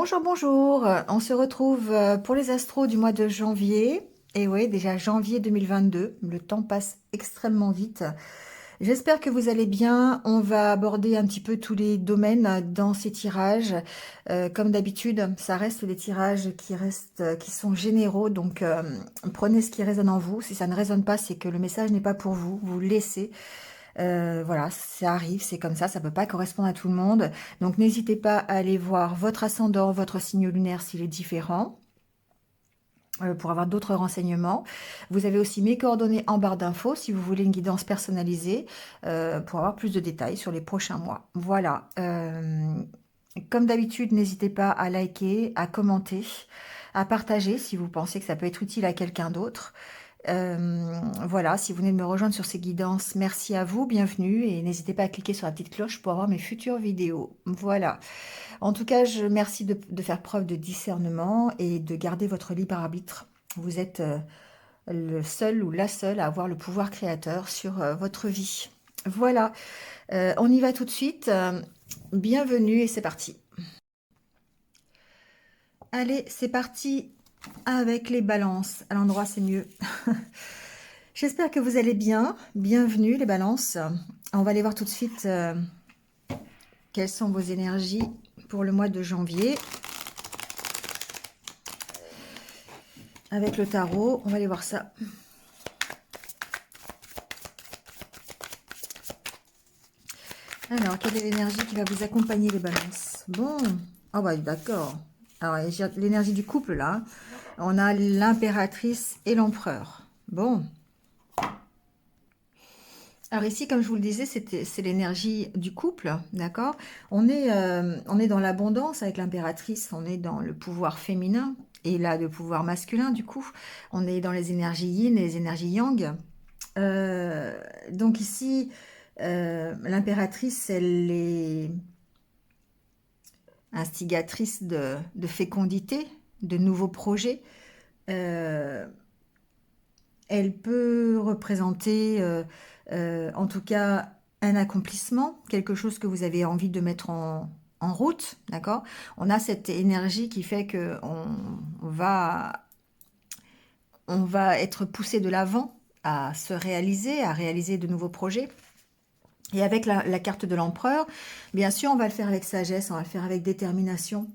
Bonjour, bonjour. On se retrouve pour les astros du mois de janvier. Et oui, déjà janvier 2022. Le temps passe extrêmement vite. J'espère que vous allez bien. On va aborder un petit peu tous les domaines dans ces tirages. Comme d'habitude, ça reste des tirages qui sont généraux. Donc, prenez ce qui résonne en vous. Si ça ne résonne pas, c'est que le message n'est pas pour vous. Vous le laissez. Voilà, ça arrive, c'est comme ça peut pas correspondre à tout le monde. Donc n'hésitez pas à aller voir votre ascendant, votre signe lunaire s'il est différent, pour avoir d'autres renseignements. Vous avez aussi mes coordonnées en barre d'infos si vous voulez une guidance personnalisée, pour avoir plus de détails sur les prochains mois. Voilà. Comme d'habitude, n'hésitez pas à liker, à commenter, à partager si vous pensez que ça peut être utile à quelqu'un d'autre. Voilà, si vous venez de me rejoindre sur ces guidances, merci à vous, bienvenue et n'hésitez pas à cliquer sur la petite cloche pour avoir mes futures vidéos. Voilà. En tout cas, je merci de faire preuve de discernement et de garder votre libre arbitre. Vous êtes le seul ou la seule à avoir le pouvoir créateur sur votre vie. Voilà, on y va tout de suite. Bienvenue et c'est parti. Allez, c'est parti avec les balances. À l'endroit, c'est mieux. J'espère que vous allez bien. Bienvenue les balances. On va aller voir tout de suite quelles sont vos énergies pour le mois de janvier. Avec le tarot, on va aller voir ça. Alors, quelle est l'énergie qui va vous accompagner les balances? Bon, ah bah d'accord. Alors, l'énergie du couple là, on a l'impératrice et l'empereur. Bon. Alors ici, comme je vous le disais, c'est l'énergie du couple, d'accord? On est dans l'abondance avec l'impératrice, on est dans le pouvoir féminin et là, le pouvoir masculin, du coup. On est dans les énergies yin et les énergies yang. Donc ici, l'impératrice, elle est instigatrice de fécondité, de nouveaux projets. Euh, Elle peut représenter, en tout cas, un accomplissement, quelque chose que vous avez envie de mettre en route, d'accord? On a cette énergie qui fait que on va être poussé de l'avant à se réaliser, à réaliser de nouveaux projets. Et avec la carte de l'empereur, bien sûr, on va le faire avec sagesse, on va le faire avec détermination.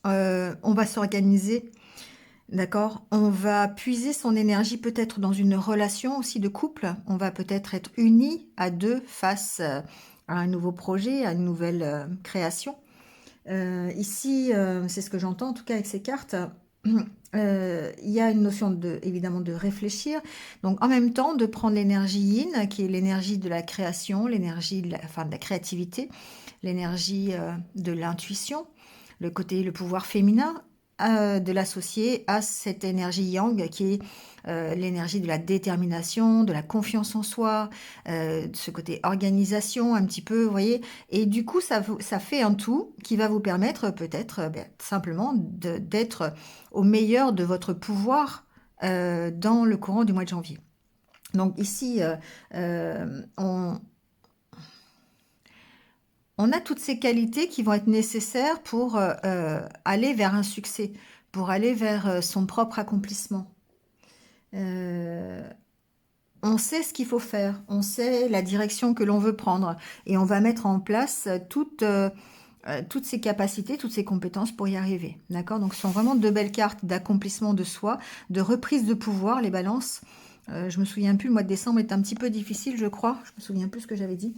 On va s'organiser. D'accord? On va puiser son énergie peut-être dans une relation aussi de couple. On va peut-être être unis à deux face à un nouveau projet, à une nouvelle création. Ici, c'est ce que j'entends en tout cas avec ces cartes. Il y a une notion évidemment de réfléchir. Donc en même temps, de prendre l'énergie yin, qui est l'énergie de la création, l'énergie de la créativité, l'énergie de l'intuition, le pouvoir féminin, de l'associer à cette énergie yang qui est l'énergie de la détermination, de la confiance en soi, de ce côté organisation un petit peu, vous voyez. Et du coup, ça fait un tout qui va vous permettre peut-être simplement d'être au meilleur de votre pouvoir dans le courant du mois de janvier. Donc ici, on a toutes ces qualités qui vont être nécessaires pour aller vers un succès, pour aller vers son propre accomplissement. Euh, on sait ce qu'il faut faire, on sait la direction que l'on veut prendre et on va mettre en place toutes ces capacités, toutes ces compétences pour y arriver. D'accord? Donc ce sont vraiment deux belles cartes d'accomplissement de soi, de reprise de pouvoir, les balances. Je me souviens plus, le mois de décembre est un petit peu difficile, je crois. Je me souviens plus ce que j'avais dit.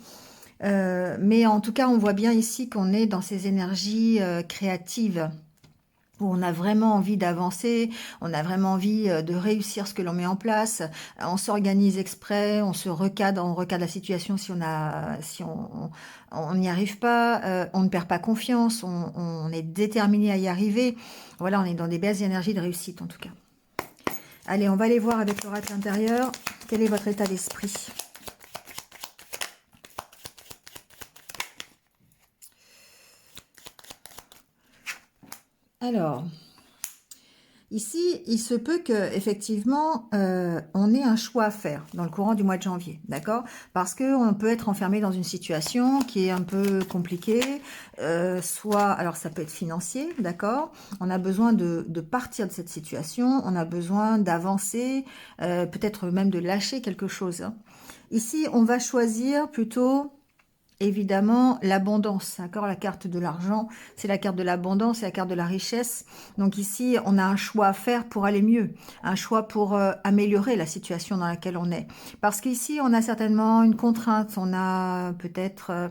Mais en tout cas, on voit bien ici qu'on est dans ces énergies créatives où on a vraiment envie d'avancer, on a vraiment envie de réussir ce que l'on met en place, on s'organise exprès, on recadre la situation si on n'y arrive pas, on ne perd pas confiance, on est déterminé à y arriver. Voilà, on est dans des belles énergies de réussite en tout cas. Allez, on va aller voir avec l'oracle intérieur, quel est votre état d'esprit? Alors, Ici, il se peut que effectivement, on ait un choix à faire dans le courant du mois de janvier, d'accord? Parce que on peut être enfermé dans une situation qui est un peu compliquée, soit, alors ça peut être financier, d'accord? On a besoin de partir de cette situation, on a besoin d'avancer, peut-être même de lâcher quelque chose, hein. Ici, on va choisir plutôt évidemment, l'abondance, d'accord? La carte de l'argent, c'est la carte de l'abondance, c'est la carte de la richesse. Donc ici, on a un choix à faire pour aller mieux, un choix pour améliorer la situation dans laquelle on est. Parce qu'ici, on a certainement une contrainte, on a peut-être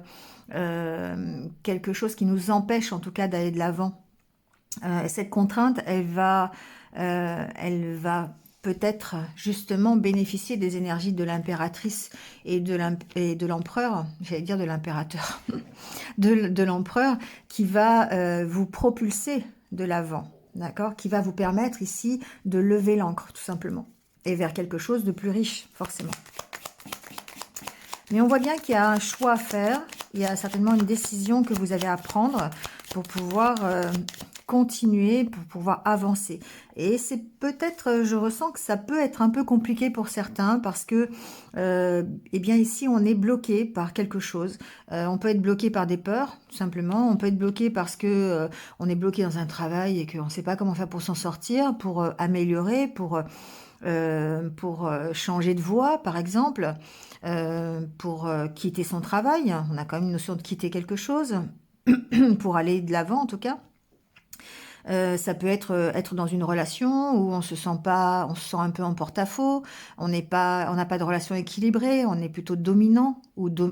quelque chose qui nous empêche en tout cas d'aller de l'avant. Cette contrainte, elle va peut-être justement bénéficier des énergies de l'impératrice et de l'empereur, j'allais dire de l'impérateur, de l'empereur, qui va vous propulser de l'avant, d'accord? Qui va vous permettre ici de lever l'ancre, tout simplement, et vers quelque chose de plus riche, forcément. Mais on voit bien qu'il y a un choix à faire, il y a certainement une décision que vous avez à prendre pour pouvoir continuer, pour pouvoir avancer. Et c'est peut-être, je ressens que ça peut être un peu compliqué pour certains parce que, eh bien ici, on est bloqué par quelque chose. On peut être bloqué par des peurs, tout simplement. On peut être bloqué parce que on est bloqué dans un travail et qu'on ne sait pas comment faire pour s'en sortir, pour améliorer, pour changer de voie, par exemple, pour quitter son travail. On a quand même une notion de quitter quelque chose, pour aller de l'avant en tout cas. Ça peut être dans une relation où on se sent un peu en porte-à-faux, on n'a pas de relation équilibrée, on est plutôt dominant,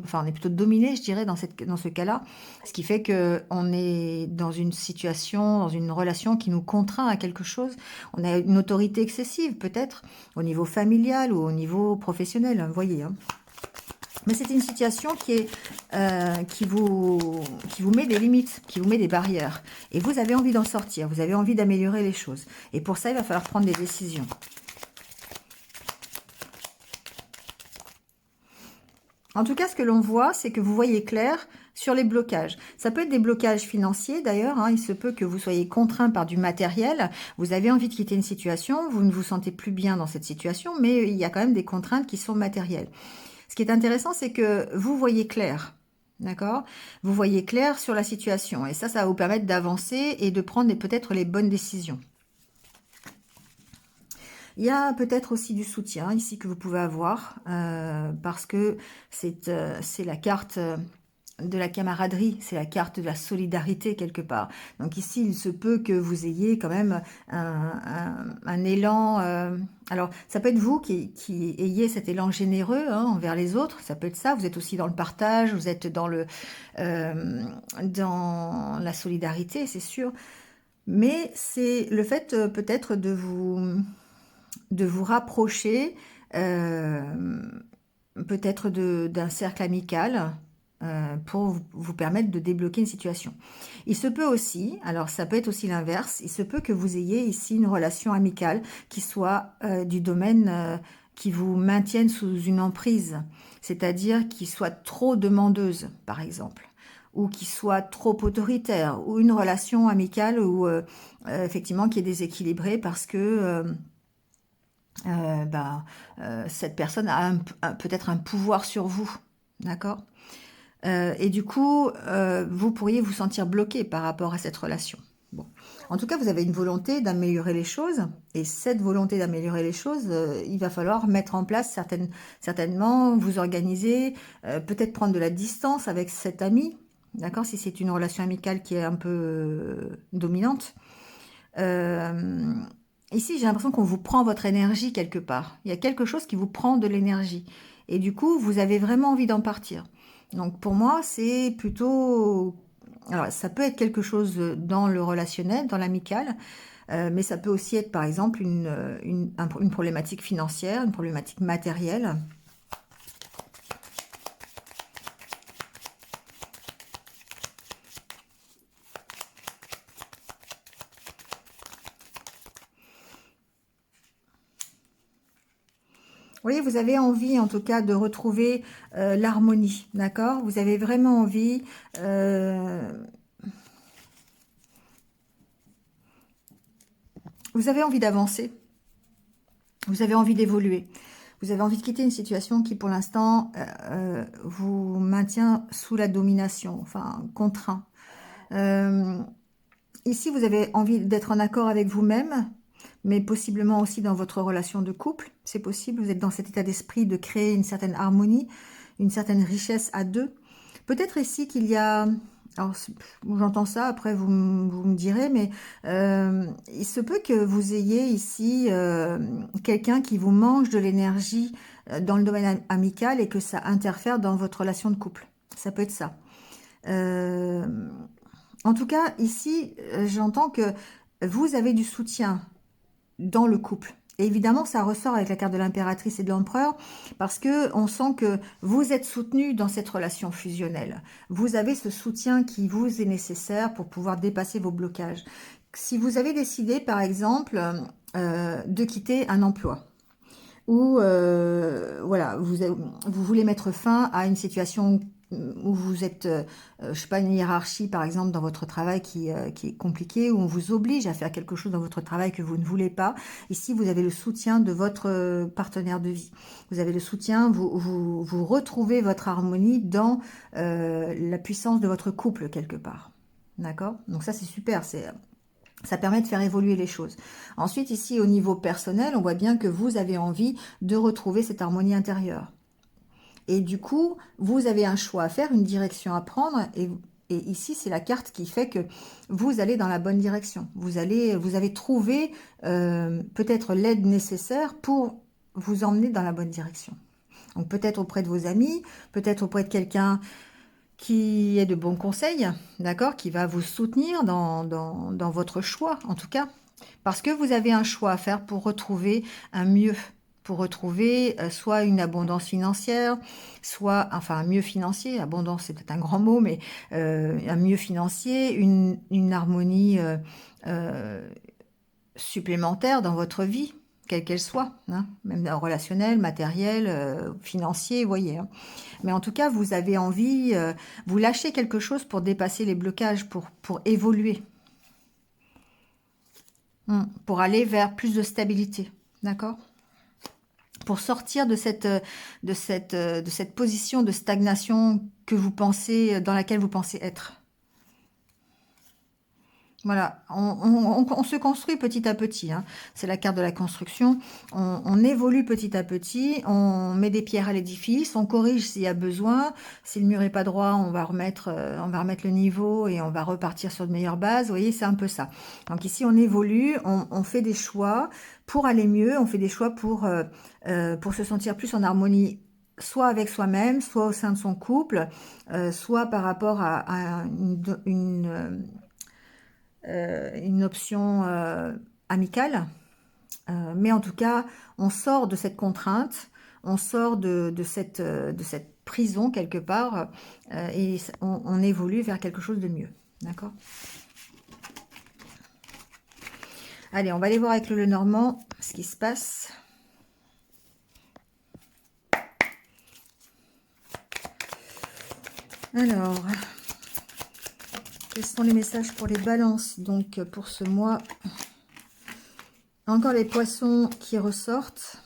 enfin on est plutôt dominé, je dirais, dans ce cas-là. Ce qui fait que on est dans une situation, dans une relation qui nous contraint à quelque chose. On a une autorité excessive, peut-être, au niveau familial ou au niveau professionnel, hein, vous voyez, hein. Mais c'est une situation qui vous met des limites, qui vous met des barrières. Et vous avez envie d'en sortir, vous avez envie d'améliorer les choses. Et pour ça, il va falloir prendre des décisions. En tout cas, ce que l'on voit, c'est que vous voyez clair sur les blocages. Ça peut être des blocages financiers d'ailleurs, hein. Il se peut que vous soyez contraint par du matériel. Vous avez envie de quitter une situation, vous ne vous sentez plus bien dans cette situation, mais il y a quand même des contraintes qui sont matérielles. Ce qui est intéressant, c'est que vous voyez clair, d'accord? Vous voyez clair sur la situation. Et ça va vous permettre d'avancer et de prendre peut-être les bonnes décisions. Il y a peut-être aussi du soutien ici que vous pouvez avoir, parce que c'est la carte de la camaraderie, c'est la carte de la solidarité quelque part. Donc ici, il se peut que vous ayez quand même un élan. Alors, ça peut être vous qui ayez cet élan généreux, hein, envers les autres. Ça peut être ça. Vous êtes aussi dans le partage, vous êtes dans dans la solidarité, c'est sûr. Mais c'est le fait peut-être de vous rapprocher, euh, peut-être d'un cercle amical, pour vous permettre de débloquer une situation. Il se peut aussi, alors ça peut être aussi l'inverse, il se peut que vous ayez ici une relation amicale qui soit du domaine qui vous maintienne sous une emprise, c'est-à-dire qui soit trop demandeuse, par exemple, ou qui soit trop autoritaire, ou une relation amicale où effectivement qui est déséquilibrée parce que cette personne a peut-être un pouvoir sur vous, d'accord? Et du coup, vous pourriez vous sentir bloqué par rapport à cette relation. Bon. En tout cas, vous avez une volonté d'améliorer les choses. Et cette volonté d'améliorer les choses, il va falloir mettre en place certainement, vous organiser, peut-être prendre de la distance avec cet ami, d'accord, si c'est une relation amicale qui est un peu dominante. Euh, Ici, j'ai l'impression qu'on vous prend votre énergie quelque part. Il y a quelque chose qui vous prend de l'énergie. Et du coup, vous avez vraiment envie d'en partir. Donc pour moi, c'est plutôt... Alors, ça peut être quelque chose dans le relationnel, dans l'amical, mais ça peut aussi être, par exemple, une problématique financière, une problématique matérielle. Oui, vous avez envie, en tout cas, de retrouver l'harmonie, d'accord? Vous avez vraiment envie... Vous avez envie d'avancer, vous avez envie d'évoluer, vous avez envie de quitter une situation qui, pour l'instant, vous maintient sous la domination, enfin, contraint. Ici, vous avez envie d'être en accord avec vous-même, mais possiblement aussi dans votre relation de couple. C'est possible, vous êtes dans cet état d'esprit de créer une certaine harmonie, une certaine richesse à deux. Peut-être ici qu'il y a... Alors, j'entends ça, après vous me direz, mais il se peut que vous ayez ici quelqu'un qui vous mange de l'énergie dans le domaine amical et que ça interfère dans votre relation de couple. Ça peut être ça. En tout cas, ici, j'entends que vous avez du soutien dans le couple. Et évidemment, ça ressort avec la carte de l'impératrice et de l'empereur, parce que on sent que vous êtes soutenu dans cette relation fusionnelle. Vous avez ce soutien qui vous est nécessaire pour pouvoir dépasser vos blocages. Si vous avez décidé, par exemple, de quitter un emploi, ou voilà, vous voulez mettre fin à une situation où vous êtes, je sais pas, une hiérarchie par exemple dans votre travail qui est compliquée, où on vous oblige à faire quelque chose dans votre travail que vous ne voulez pas. Ici, vous avez le soutien de votre partenaire de vie. Vous avez le soutien, vous retrouvez votre harmonie dans la puissance de votre couple quelque part. D'accord? Donc ça, c'est super, ça permet de faire évoluer les choses. Ensuite, ici, au niveau personnel, on voit bien que vous avez envie de retrouver cette harmonie intérieure. Et du coup, vous avez un choix à faire, une direction à prendre. Et ici, c'est la carte qui fait que vous allez dans la bonne direction. Vous avez trouvé peut-être l'aide nécessaire pour vous emmener dans la bonne direction. Donc peut-être auprès de vos amis, peut-être auprès de quelqu'un qui est de bons conseils, d'accord, qui va vous soutenir dans votre choix, en tout cas, parce que vous avez un choix à faire pour retrouver un mieux, pour retrouver soit une abondance financière, soit, enfin, un mieux financier, abondance c'est peut-être un grand mot, mais un mieux financier, une harmonie supplémentaire dans votre vie, quelle qu'elle soit, hein, même relationnelle, matérielle, financier, vous voyez. Hein. Mais en tout cas, vous avez envie, vous lâchez quelque chose pour dépasser les blocages, pour évoluer, pour aller vers plus de stabilité, d'accord? Pour sortir de cette position de stagnation que vous pensez, dans laquelle vous pensez être. Voilà, on se construit petit à petit, hein. C'est la carte de la construction. On évolue petit à petit, on met des pierres à l'édifice, on corrige s'il y a besoin. Si le mur est pas droit, on va remettre le niveau et on va repartir sur de meilleures bases. Vous voyez, c'est un peu ça. Donc ici, on évolue, on fait des choix pour aller mieux, on fait des choix pour se sentir plus en harmonie, soit avec soi-même, soit au sein de son couple, soit par rapport à une option amicale. Mais en tout cas, on sort de cette contrainte, on sort de cette prison quelque part et on évolue vers quelque chose de mieux. D'accord? Allez, on va aller voir avec le Lenormand ce qui se passe. Alors, quels sont les messages pour les balances, donc, pour ce mois? Encore les poissons qui ressortent.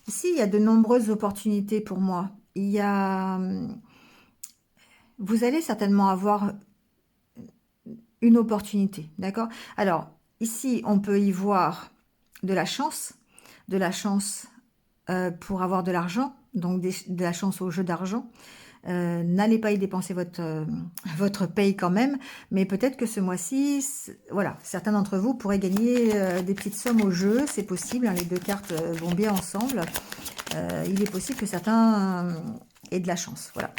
Ici, il y a de nombreuses opportunités pour moi. Il y a... Vous allez certainement avoir une opportunité, d'accord? Alors, ici, on peut y voir de la chance pour avoir de l'argent, donc de la chance au jeu d'argent. N'allez pas y dépenser votre paye quand même, mais peut-être que ce mois-ci, voilà, certains d'entre vous pourraient gagner des petites sommes au jeu, c'est possible, hein, les deux cartes vont bien ensemble. Il est possible que certains aient de la chance, voilà.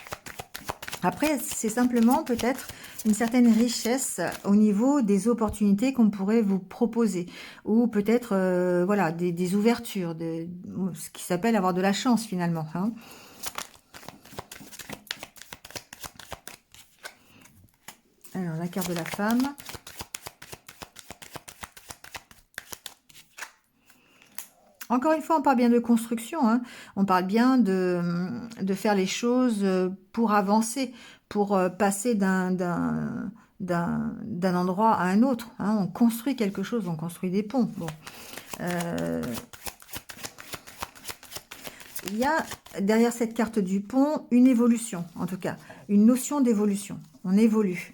Après, c'est simplement peut-être une certaine richesse au niveau des opportunités qu'on pourrait vous proposer, ou peut-être voilà, des ouvertures, ce qui s'appelle avoir de la chance finalement, hein. Alors, la carte de la femme. Encore une fois, on parle bien de construction, hein. On parle bien de faire les choses pour avancer, pour passer d'un endroit à un autre. Hein. On construit quelque chose, on construit des ponts. Bon. Il y a derrière cette carte du pont une évolution, en tout cas, une notion d'évolution. On évolue.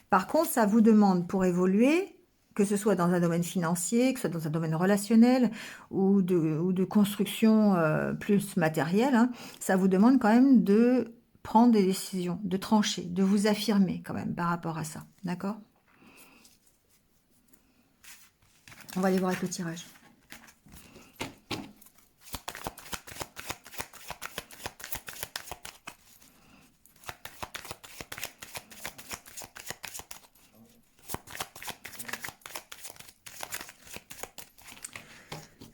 Par contre, ça vous demande pour évoluer, que ce soit dans un domaine financier, que ce soit dans un domaine relationnel ou de construction plus matérielle, hein, ça vous demande quand même de prendre des décisions, de trancher, de vous affirmer quand même par rapport à ça. D'accord? On va aller voir avec le tirage.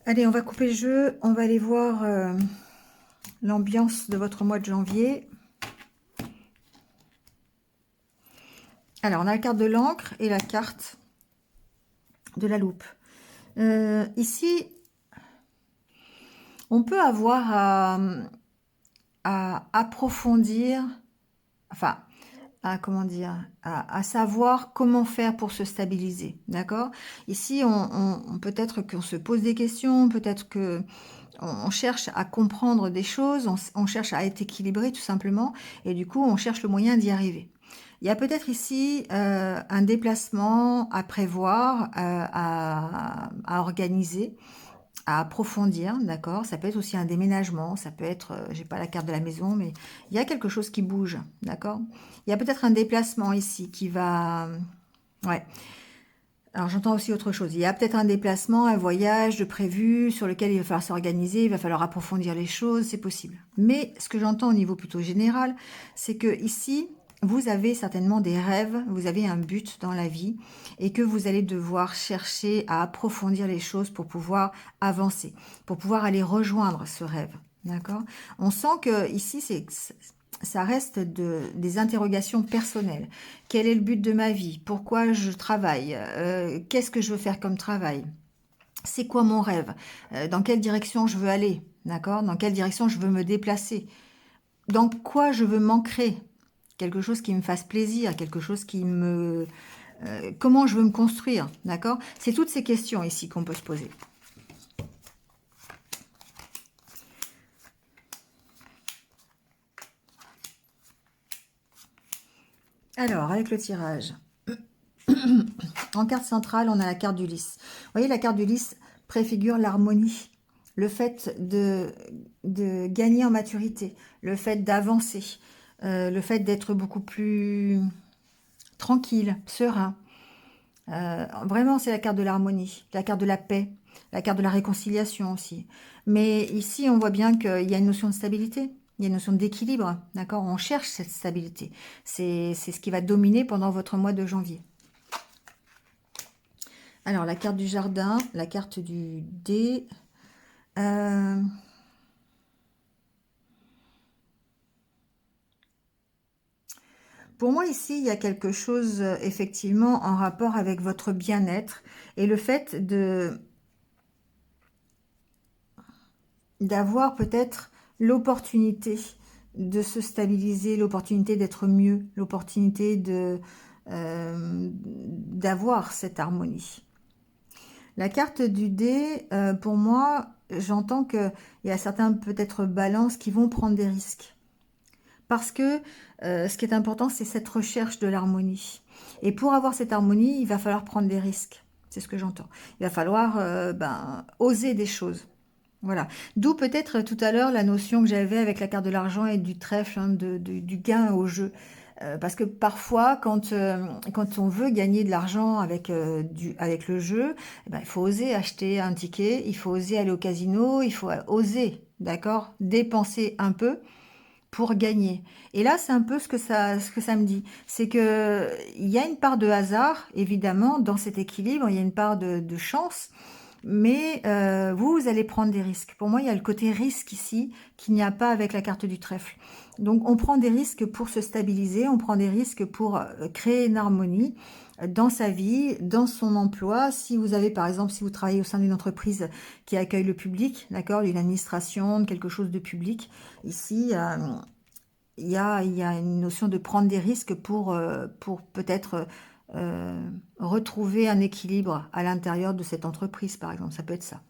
Allez, on va couper le jeu. On va aller voir l'ambiance de votre mois de janvier. Alors, on a la carte de l'encre et la carte de la loupe. Ici, on peut avoir à approfondir, enfin, comment dire, à savoir comment faire pour se stabiliser, d'accord? Ici, peut-être qu'on se pose des questions, peut-être que on cherche à comprendre des choses, on cherche à être équilibré tout simplement, et du coup, on cherche le moyen d'y arriver. Il y a peut-être ici un déplacement à prévoir, à organiser, à approfondir, d'accord? Ça peut être aussi un déménagement, ça peut être, j'ai pas la carte de la maison, mais il y a quelque chose qui bouge, d'accord? Il y a peut-être un déplacement ici qui va... Ouais. Alors j'entends aussi autre chose. Il y a peut-être un déplacement, un voyage de prévu sur lequel il va falloir s'organiser, il va falloir approfondir les choses, c'est possible. Mais ce que j'entends au niveau plutôt général, c'est que ici, vous avez certainement des rêves, vous avez un but dans la vie et que vous allez devoir chercher à approfondir les choses pour pouvoir avancer, pour pouvoir aller rejoindre ce rêve. D'accord? On sent que ici, ça reste des interrogations personnelles. Quel est le but de ma vie? Pourquoi je travaille? Qu'est-ce que je veux faire comme travail? C'est quoi mon rêve? Dans quelle direction je veux aller? D'accord? Dans quelle direction je veux me déplacer? Dans quoi je veux m'ancrer? Quelque chose qui me fasse plaisir, quelque chose qui me... comment je veux me construire? D'accord? C'est toutes ces questions ici qu'on peut se poser. Alors, avec le tirage, en carte centrale, on a la carte du lys. Vous voyez, la carte du lys préfigure l'harmonie, le fait de gagner en maturité, le fait d'avancer, le fait d'être beaucoup plus tranquille, serein. Vraiment, c'est la carte de l'harmonie, la carte de la paix, la carte de la réconciliation aussi. Mais ici, on voit bien qu'il y a une notion de stabilité. Il y a une notion d'équilibre, d'accord? On cherche cette stabilité. C'est ce qui va dominer pendant votre mois de janvier. Alors, la carte du jardin, la carte du dé. Pour moi, ici, il y a quelque chose, effectivement, en rapport avec votre bien-être et le fait d'avoir peut-être l'opportunité de se stabiliser, l'opportunité d'être mieux, l'opportunité d'avoir cette harmonie. La carte du dé, pour moi, j'entends qu'il y a certains peut-être balances qui vont prendre des risques. Parce que ce qui est important, c'est cette recherche de l'harmonie. Et pour avoir cette harmonie, il va falloir prendre des risques. C'est ce que j'entends. Il va falloir oser des choses. Voilà. D'où peut-être tout à l'heure la notion que j'avais avec la carte de l'argent et du trèfle, hein, du gain au jeu. Parce que parfois, quand on veut gagner de l'argent avec le jeu, eh ben, il faut oser acheter un ticket, il faut oser aller au casino, il faut oser, d'accord, dépenser un peu pour gagner. Et là, c'est un peu ce que ça me dit. C'est que il y a une part de hasard, évidemment, dans cet équilibre, il y a une part de chance, mais vous allez prendre des risques. Pour moi, il y a le côté risque ici qu'il n'y a pas avec la carte du trèfle. Donc, on prend des risques pour se stabiliser, on prend des risques pour créer une harmonie dans sa vie, dans son emploi. Si vous avez, par exemple, si vous travaillez au sein d'une entreprise qui accueille le public, d'accord, d'une administration, de quelque chose de public, ici, il y a une notion de prendre des risques pour peut-être retrouver un équilibre à l'intérieur de cette entreprise, par exemple. Ça peut être ça.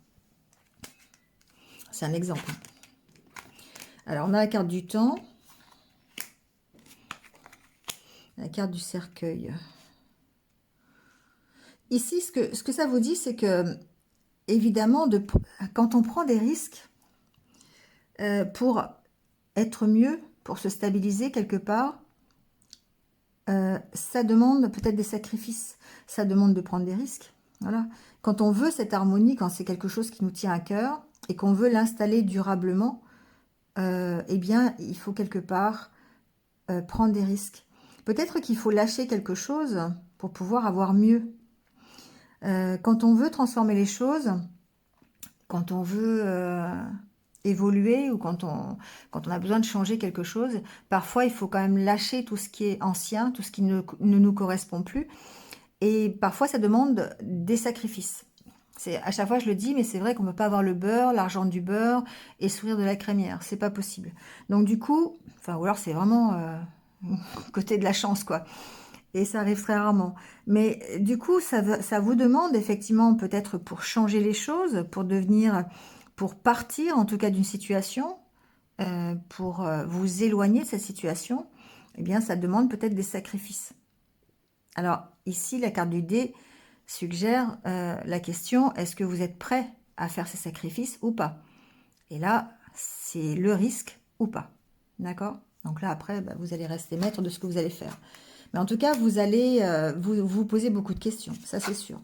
C'est un exemple. Alors, on a la carte du temps. La carte du cercueil. Ici, ce que ça vous dit, c'est que, évidemment, quand on prend des risques pour être mieux, pour se stabiliser quelque part, ça demande peut-être des sacrifices. Ça demande de prendre des risques. Voilà. Quand on veut cette harmonie, quand c'est quelque chose qui nous tient à cœur et qu'on veut l'installer durablement, eh bien, il faut quelque part prendre des risques. Peut-être qu'il faut lâcher quelque chose pour pouvoir avoir mieux. Quand on veut transformer les choses, quand on veut évoluer ou quand on a besoin de changer quelque chose, parfois il faut quand même lâcher tout ce qui est ancien, tout ce qui ne nous correspond plus. Et parfois ça demande des sacrifices. À chaque fois je le dis, mais c'est vrai qu'on ne peut pas avoir le beurre, l'argent du beurre et sourire de la crémière. C'est pas possible. Donc du coup, ou alors c'est vraiment côté de la chance, quoi. Et ça arrive très rarement. Mais du coup, ça vous demande effectivement peut-être pour changer les choses, pour partir en tout cas d'une situation, pour vous éloigner de cette situation, eh bien ça demande peut-être des sacrifices. Alors ici, la carte du dé suggère la question, est-ce que vous êtes prêt à faire ces sacrifices ou pas? Et là, c'est le risque ou pas. D'accord? Donc là, après, vous allez rester maître de ce que vous allez faire. Mais en tout cas, vous allez vous poser beaucoup de questions, ça c'est sûr.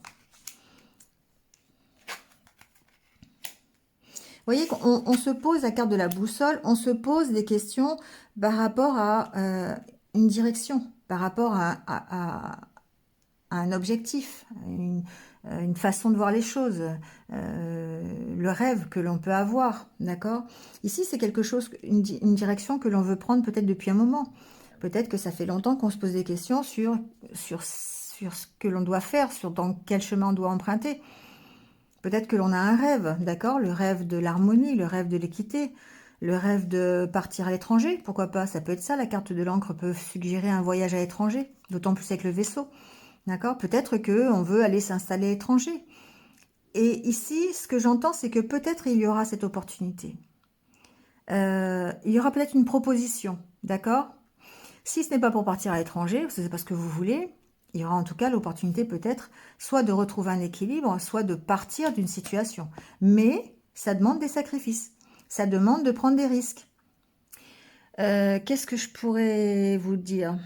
Vous voyez qu'on se pose la carte de la boussole, on se pose des questions par rapport à une direction, par rapport à un objectif, une façon de voir les choses, le rêve que l'on peut avoir, d'accord? Ici, c'est quelque chose, une direction que l'on veut prendre peut-être depuis un moment. Peut-être que ça fait longtemps qu'on se pose des questions sur ce que l'on doit faire, sur dans quel chemin on doit emprunter. Peut-être que l'on a un rêve, d'accord? Le rêve de l'harmonie, le rêve de l'équité, le rêve de partir à l'étranger, pourquoi pas? Ça peut être ça, la carte de l'encre peut suggérer un voyage à l'étranger, d'autant plus avec le vaisseau, d'accord? Peut-être qu'on veut aller s'installer à l'étranger. Et ici, ce que j'entends, c'est que peut-être il y aura cette opportunité. Il y aura peut-être une proposition, d'accord? Si ce n'est pas pour partir à l'étranger, parce que c'est pas ce que vous voulez, il y aura en tout cas l'opportunité peut-être soit de retrouver un équilibre, soit de partir d'une situation. Mais ça demande des sacrifices, ça demande de prendre des risques. Qu'est-ce que je pourrais vous dire?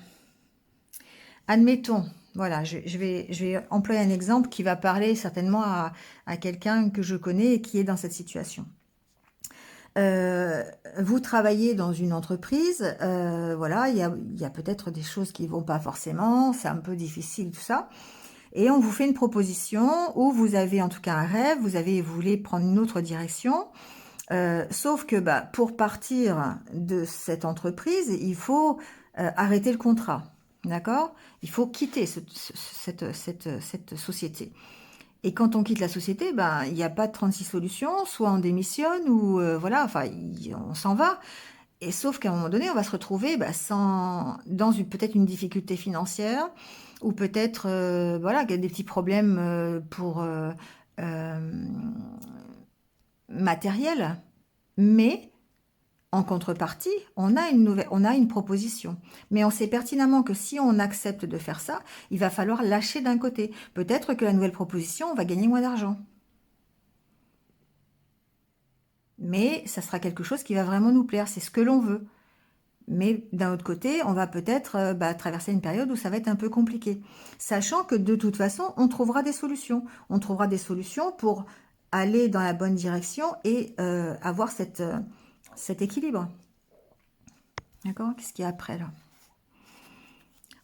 Admettons, voilà, je vais employer un exemple qui va parler certainement à quelqu'un que je connais et qui est dans cette situation. Vous travaillez dans une entreprise, voilà, il y a peut-être des choses qui vont pas forcément, c'est un peu difficile tout ça, et on vous fait une proposition où vous avez en tout cas un rêve, vous voulez prendre une autre direction, sauf que pour partir de cette entreprise, il faut arrêter le contrat, d'accord? Il faut quitter cette société. Et quand on quitte la société, il n'y a pas de 36 solutions, soit on démissionne ou voilà, enfin, on s'en va. Et sauf qu'à un moment donné, on va se retrouver dans peut-être une difficulté financière ou peut-être voilà, des petits problèmes pour matériels. Mais en contrepartie, on a une proposition. Mais on sait pertinemment que si on accepte de faire ça, il va falloir lâcher d'un côté. Peut-être que la nouvelle proposition, on va gagner moins d'argent. Mais ça sera quelque chose qui va vraiment nous plaire, c'est ce que l'on veut. Mais d'un autre côté, on va peut-être traverser une période où ça va être un peu compliqué. Sachant que de toute façon, on trouvera des solutions. On trouvera des solutions pour aller dans la bonne direction et avoir cet équilibre. D'accord? Qu'est-ce qu'il y a après, là?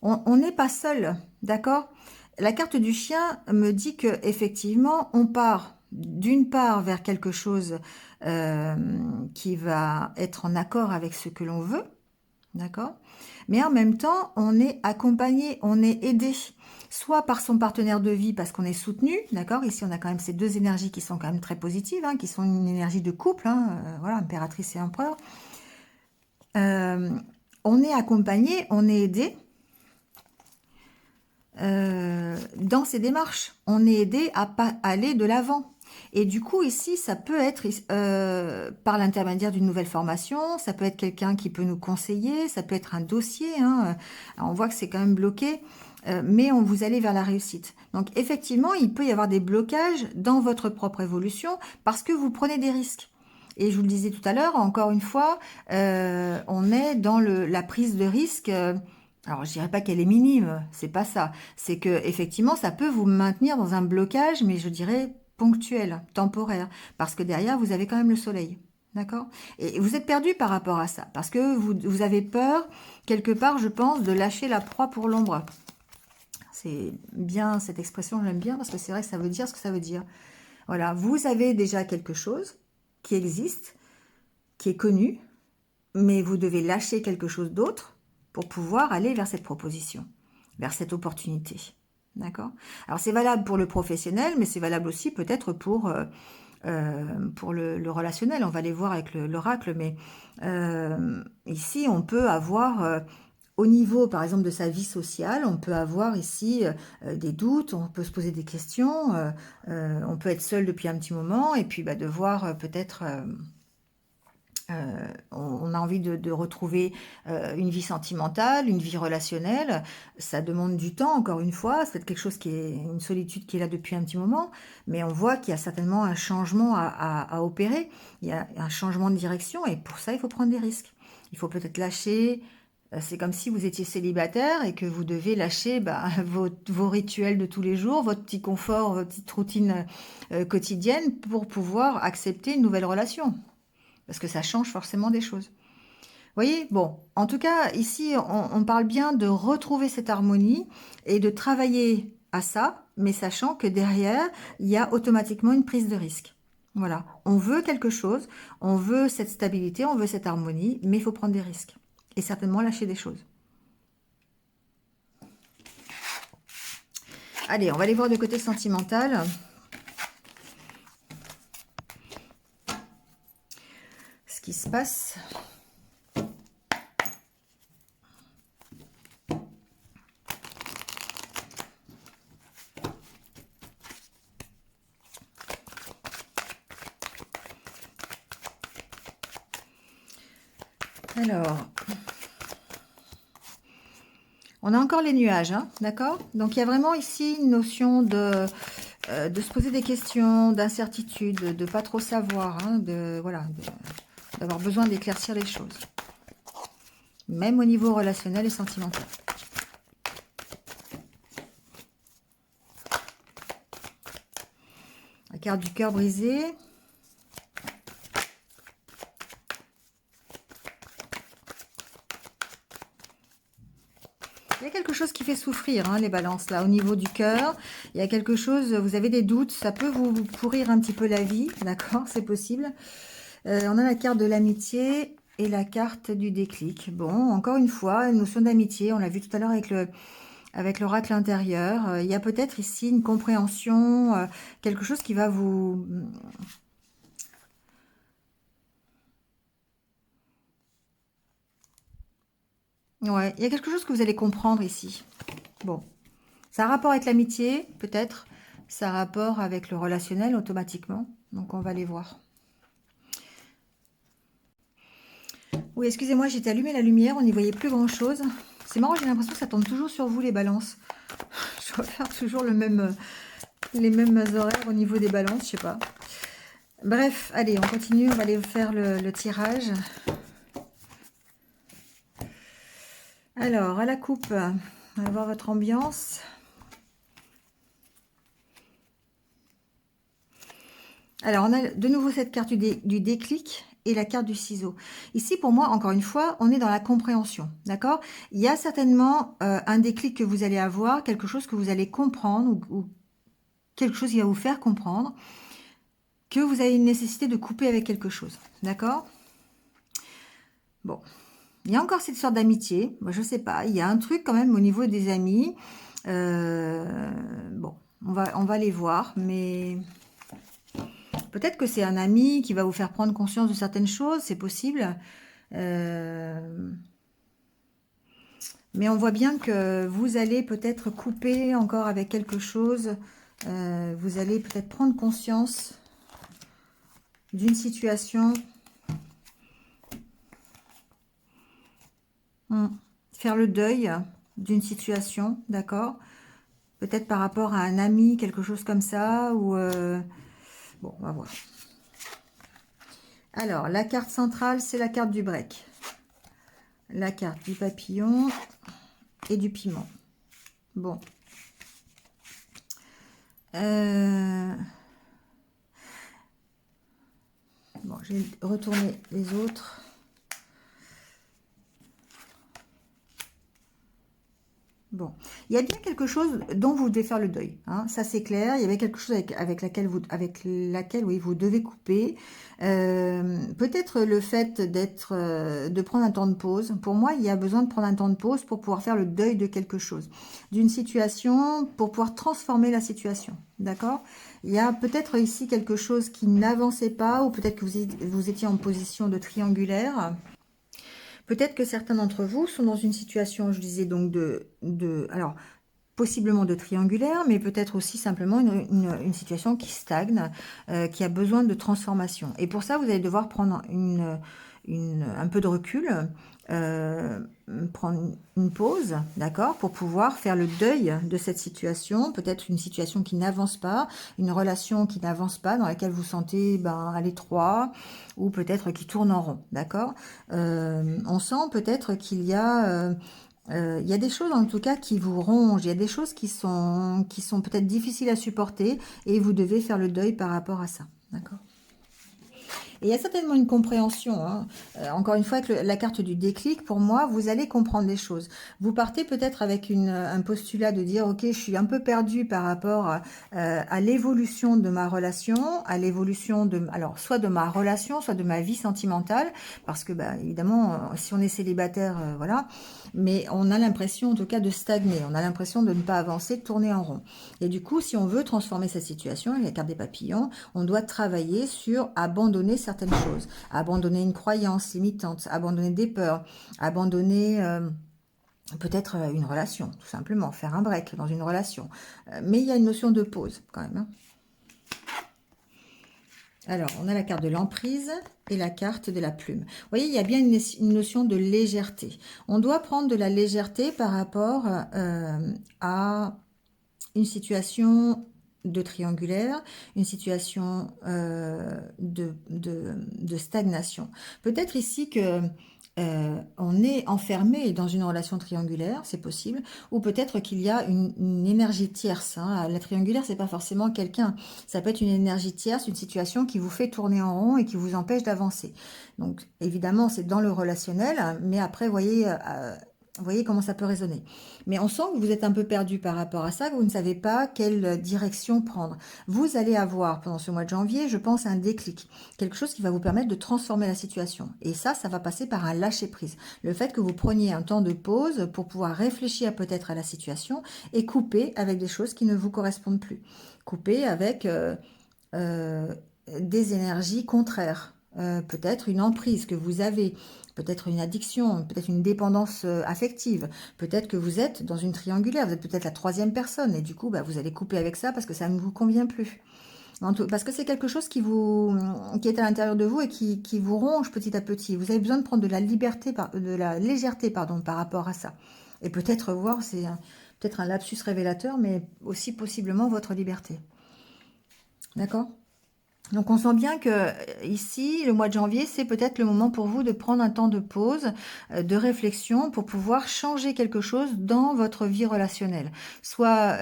On n'est pas seul, d'accord? La carte du chien me dit que effectivement, on part d'une part vers quelque chose qui va être en accord avec ce que l'on veut, d'accord? Mais en même temps, on est accompagné, on est aidé, soit par son partenaire de vie parce qu'on est soutenu, d'accord? Ici, on a quand même ces deux énergies qui sont quand même très positives, qui sont une énergie de couple, voilà, impératrice et empereur. on est accompagné, on est aidé dans ces démarches. On est aidé à pas aller de l'avant. Et du coup, ici, ça peut être par l'intermédiaire d'une nouvelle formation, ça peut être quelqu'un qui peut nous conseiller, ça peut être un dossier, hein. On voit que c'est quand même bloqué, mais on vous allez vers la réussite. Donc, effectivement, il peut y avoir des blocages dans votre propre évolution parce que vous prenez des risques. Et je vous le disais tout à l'heure, encore une fois, on est dans la prise de risque. Alors, je dirais pas qu'elle est minime, c'est pas ça. C'est que effectivement, ça peut vous maintenir dans un blocage, mais je dirais ponctuel, temporaire, parce que derrière, vous avez quand même le soleil. D'accord? Et vous êtes perdu par rapport à ça, parce que vous avez peur, quelque part, je pense, de lâcher la proie pour l'ombre. C'est bien, cette expression, je l'aime bien, parce que c'est vrai que ça veut dire ce que ça veut dire. Voilà, vous avez déjà quelque chose qui existe, qui est connu, mais vous devez lâcher quelque chose d'autre pour pouvoir aller vers cette proposition, vers cette opportunité. D'accord? Alors c'est valable pour le professionnel, mais c'est valable aussi peut-être pour le relationnel. On va aller voir avec l'oracle, mais ici on peut avoir au niveau par exemple de sa vie sociale, on peut avoir ici des doutes, on peut se poser des questions, on peut être seul depuis un petit moment et puis devoir peut-être on a envie de retrouver une vie sentimentale, une vie relationnelle. Ça demande du temps, encore une fois. C'est peut-être quelque chose qui est une solitude qui est là depuis un petit moment. Mais on voit qu'il y a certainement un changement à opérer. Il y a un changement de direction. Et pour ça, il faut prendre des risques. Il faut peut-être lâcher. C'est comme si vous étiez célibataire et que vous devez lâcher vos rituels de tous les jours, votre petit confort, votre petite routine quotidienne pour pouvoir accepter une nouvelle relation. Parce que ça change forcément des choses. Vous voyez, bon, en tout cas, ici, on parle bien de retrouver cette harmonie et de travailler à ça, mais sachant que derrière, il y a automatiquement une prise de risque. Voilà, on veut quelque chose, on veut cette stabilité, on veut cette harmonie, mais il faut prendre des risques et certainement lâcher des choses. Allez, on va aller voir du côté sentimental. Ce qui se passe. Alors, on a encore les nuages, hein, d'accord? Donc, il y a vraiment ici une notion de se poser des questions, d'incertitude, de pas trop savoir, hein, d'avoir besoin d'éclaircir les choses. Même au niveau relationnel et sentimental. La carte du cœur brisé. Il y a quelque chose qui fait souffrir, hein, les balances, là, au niveau du cœur. Il y a quelque chose, vous avez des doutes, ça peut vous pourrir un petit peu la vie, d'accord, c'est possible. On a la carte de l'amitié et la carte du déclic. Bon, encore une fois, une notion d'amitié, on l'a vu tout à l'heure avec l'oracle intérieur. Il y a peut-être ici une compréhension, quelque chose qui va vous... Ouais, il y a quelque chose que vous allez comprendre ici. Bon, ça a un rapport avec l'amitié, peut-être. Ça a un rapport avec le relationnel, automatiquement. Donc, on va aller voir. Oui, excusez-moi, j'étais allumé la lumière, on n'y voyait plus grand-chose. C'est marrant, j'ai l'impression que ça tombe toujours sur vous, les balances. Je dois faire toujours les mêmes horaires au niveau des balances, je sais pas. Bref, allez, on continue, on va aller faire le tirage. Alors, à la coupe, on va voir votre ambiance. Alors, on a de nouveau cette carte du déclic et la carte du ciseau. Ici, pour moi, encore une fois, on est dans la compréhension, d'accord? Il y a certainement un déclic que vous allez avoir, quelque chose que vous allez comprendre ou quelque chose qui va vous faire comprendre que vous avez une nécessité de couper avec quelque chose, d'accord? Bon, il y a encore cette sorte d'amitié, moi je sais pas, il y a un truc quand même au niveau des amis. Bon, on va les voir, mais peut-être que c'est un ami qui va vous faire prendre conscience de certaines choses, c'est possible. Mais on voit bien que vous allez peut-être couper encore avec quelque chose. Vous allez peut-être prendre conscience d'une situation. Faire le deuil d'une situation, d'accord? Peut-être par rapport à un ami, quelque chose comme ça. Ou bon, on va voir. Alors, la carte centrale, c'est la carte du break. La carte du papillon et du piment. Bon. Bon, je vais retourner les autres. Bon, il y a bien quelque chose dont vous devez faire le deuil, hein, ça c'est clair. Il y avait quelque chose avec laquelle oui, vous devez couper. Peut-être le fait de prendre un temps de pause. Pour moi, il y a besoin de prendre un temps de pause pour pouvoir faire le deuil de quelque chose, d'une situation, pour pouvoir transformer la situation. D'accord? Il y a peut-être ici quelque chose qui n'avançait pas, ou peut-être que vous étiez en position de triangulaire. Peut-être que certains d'entre vous sont dans une situation, je disais donc alors possiblement de triangulaire, mais peut-être aussi simplement une situation qui stagne, qui a besoin de transformation. Et pour ça, vous allez devoir prendre un peu de recul, prendre une pause, d'accord, pour pouvoir faire le deuil de cette situation, peut-être une situation qui n'avance pas, une relation qui n'avance pas, dans laquelle vous sentez à l'étroit, ou peut-être qui tourne en rond, d'accord. On sent peut-être qu'il y a... il y a des choses en tout cas qui vous rongent, il y a des choses qui sont peut-être difficiles à supporter et vous devez faire le deuil par rapport à ça, d'accord? Et il y a certainement une compréhension, hein. Encore une fois, avec la carte du déclic, pour moi, vous allez comprendre les choses. Vous partez peut-être avec un postulat de dire, ok, je suis un peu perdu par rapport à l'évolution de ma relation, à l'évolution alors, soit de ma relation, soit de ma vie sentimentale, parce que, évidemment, si on est célibataire, voilà, mais on a l'impression, en tout cas, de stagner, on a l'impression de ne pas avancer, de tourner en rond. Et du coup, si on veut transformer cette situation, avec la carte des papillons, on doit travailler sur abandonner certaines choses, abandonner une croyance limitante, abandonner des peurs, abandonner peut-être une relation, tout simplement, faire un break dans une relation. Mais il y a une notion de pause quand même, hein. Alors, on a la carte de l'emprise et la carte de la plume. Vous voyez, il y a bien une notion de légèreté. On doit prendre de la légèreté par rapport à une situation de triangulaire, une situation de stagnation. Peut-être ici que on est enfermé dans une relation triangulaire, c'est possible, ou peut-être qu'il y a une énergie tierce, hein. La triangulaire, c'est pas forcément quelqu'un, ça peut être une énergie tierce, une situation qui vous fait tourner en rond et qui vous empêche d'avancer. Donc évidemment, c'est dans le relationnel, mais après, vous voyez comment ça peut résonner. Mais on sent que vous êtes un peu perdu par rapport à ça, que vous ne savez pas quelle direction prendre. Vous allez avoir, pendant ce mois de janvier, je pense, un déclic. Quelque chose qui va vous permettre de transformer la situation. Et ça va passer par un lâcher-prise. Le fait que vous preniez un temps de pause pour pouvoir réfléchir peut-être à la situation et couper avec des choses qui ne vous correspondent plus. Couper avec des énergies contraires. Peut-être une emprise que vous avez, peut-être une addiction, peut-être une dépendance affective, peut-être que vous êtes dans une triangulaire, vous êtes peut-être la troisième personne, et du coup, vous allez couper avec ça parce que ça ne vous convient plus. Parce que c'est quelque chose qui est à l'intérieur de vous et qui vous ronge petit à petit. Vous avez besoin de prendre de la liberté, de la légèreté, pardon, par rapport à ça. Et peut-être voir, c'est peut-être un lapsus révélateur, mais aussi possiblement votre liberté. D'accord ? Donc on sent bien que ici, le mois de janvier, c'est peut-être le moment pour vous de prendre un temps de pause, de réflexion pour pouvoir changer quelque chose dans votre vie relationnelle. Soit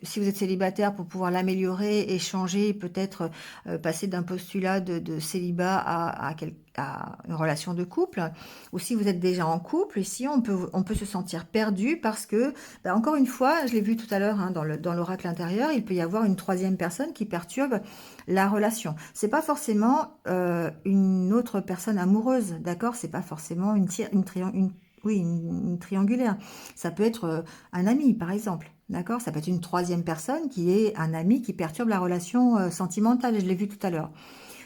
si vous êtes célibataire, pour pouvoir l'améliorer et changer, peut-être passer d'un postulat de célibat à une relation de couple. Ou si vous êtes déjà en couple, ici on peut se sentir perdu parce que, encore une fois, je l'ai vu tout à l'heure, hein, dans l'oracle intérieur, il peut y avoir une troisième personne qui perturbe la relation. C'est pas forcément une autre personne amoureuse, d'accord? C'est pas forcément une triangulaire. Ça peut être un ami, par exemple. D'accord? Ça peut être une troisième personne qui est un ami qui perturbe la relation sentimentale. Je l'ai vu tout à l'heure.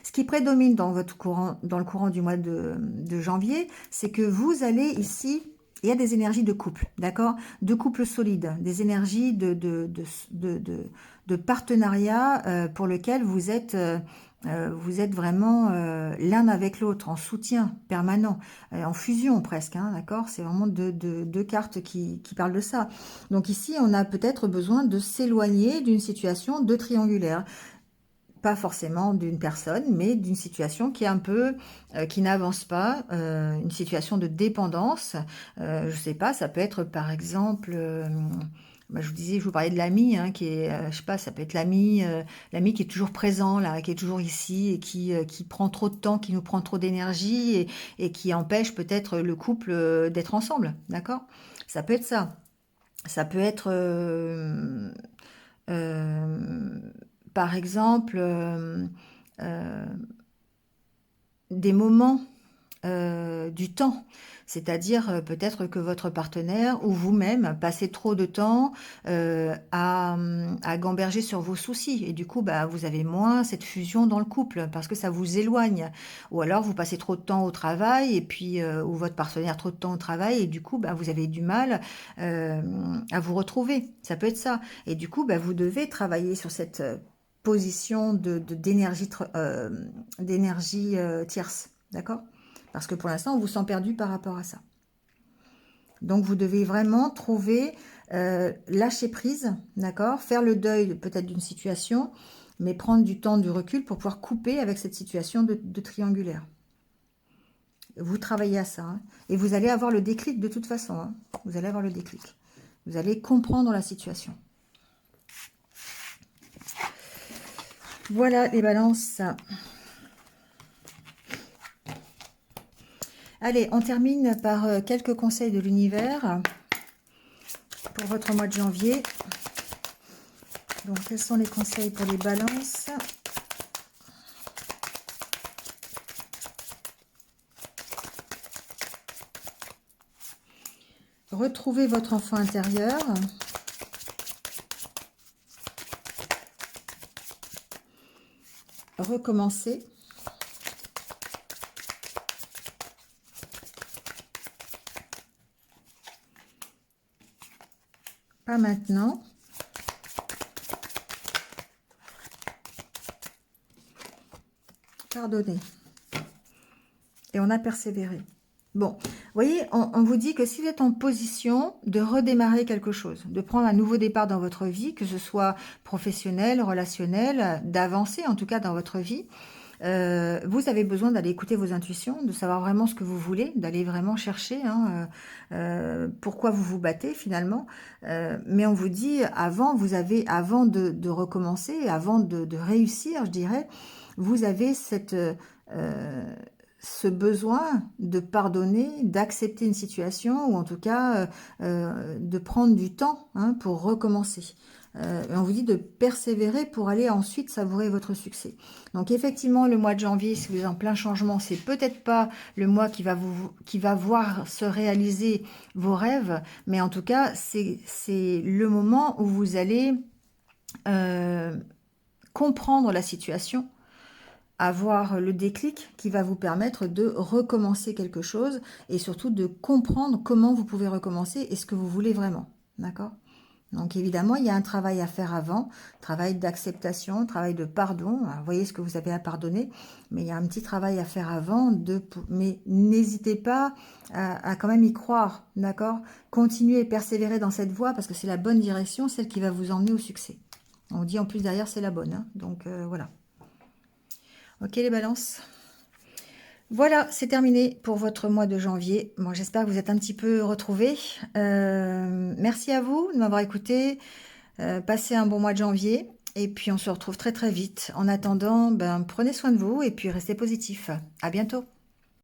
Ce qui prédomine dans le courant du mois de janvier, c'est que vous allez ici il y a des énergies de couple, d'accord? De couple solide, des énergies de partenariat pour lequel vous êtes vraiment l'un avec l'autre, en soutien permanent, en fusion presque, hein, d'accord? C'est vraiment deux cartes qui parlent de ça. Donc ici, on a peut-être besoin de s'éloigner d'une situation de triangulaire. Pas forcément d'une personne, mais d'une situation qui est un peu, qui n'avance pas, une situation de dépendance. Je sais pas, ça peut être par exemple, bah, je vous parlais de l'ami, hein, qui est, je sais pas, ça peut être l'ami qui est toujours présent là, qui est toujours ici et qui prend trop de temps, qui nous prend trop d'énergie et qui empêche peut-être le couple d'être ensemble, d'accord? Ça peut être ça. Ça peut être, euh, par exemple, euh, des moments du temps. C'est-à-dire peut-être que votre partenaire ou vous-même passez trop de temps à gamberger sur vos soucis. Et du coup, bah, vous avez moins cette fusion dans le couple parce que ça vous éloigne. Ou alors vous passez trop de temps au travail et puis ou votre partenaire trop de temps au travail et du coup, bah, vous avez du mal à vous retrouver. Ça peut être ça. Et du coup, bah, vous devez travailler sur cette position d'énergie tierce. D'accord? Parce que pour l'instant, on vous sent perdu par rapport à ça. Donc, vous devez vraiment trouver, lâcher prise, d'accord? Faire le deuil peut-être d'une situation, mais prendre du temps, du recul pour pouvoir couper avec cette situation de triangulaire. Vous travaillez à ça, hein, et vous allez avoir le déclic de toute façon. Hein. Vous allez avoir le déclic. Vous allez comprendre la situation. Voilà les balances. Allez, on termine par quelques conseils de l'univers pour votre mois de janvier. Donc, quels sont les conseils pour les balances? Retrouvez votre enfant intérieur. Recommencez. Pas maintenant. Pardonnez. Et on a persévéré. Bon, vous voyez, on vous dit que si vous êtes en position de redémarrer quelque chose, de prendre un nouveau départ dans votre vie, que ce soit professionnel, relationnel, d'avancer en tout cas dans votre vie, vous avez besoin d'aller écouter vos intuitions, de savoir vraiment ce que vous voulez, d'aller vraiment chercher hein, pourquoi vous vous battez finalement. Mais on vous dit, avant de recommencer, avant de réussir, je dirais, vous avez ce besoin de pardonner, d'accepter une situation, ou en tout cas de prendre du temps hein, pour recommencer. On vous dit de persévérer pour aller ensuite savourer votre succès. Donc effectivement, le mois de janvier, si vous êtes en plein changement, c'est peut-être pas le mois qui va voir se réaliser vos rêves, mais en tout cas, c'est le moment où vous allez comprendre la situation, avoir le déclic qui va vous permettre de recommencer quelque chose et surtout de comprendre comment vous pouvez recommencer et ce que vous voulez vraiment. D'accord ? Donc évidemment, il y a un travail à faire avant, travail d'acceptation, travail de pardon. Alors, vous voyez ce que vous avez à pardonner, mais il y a un petit travail à faire avant. Mais n'hésitez pas à quand même y croire, d'accord? Continuez et persévérez dans cette voie parce que c'est la bonne direction, celle qui va vous emmener au succès. On dit en plus derrière c'est la bonne, hein, donc voilà. Ok les balances. Voilà, c'est terminé pour votre mois de janvier. Bon, j'espère que vous êtes un petit peu retrouvés. Merci à vous de m'avoir écouté. Passez un bon mois de janvier. Et puis, on se retrouve très très vite. En attendant, ben, prenez soin de vous et puis restez positifs. À bientôt.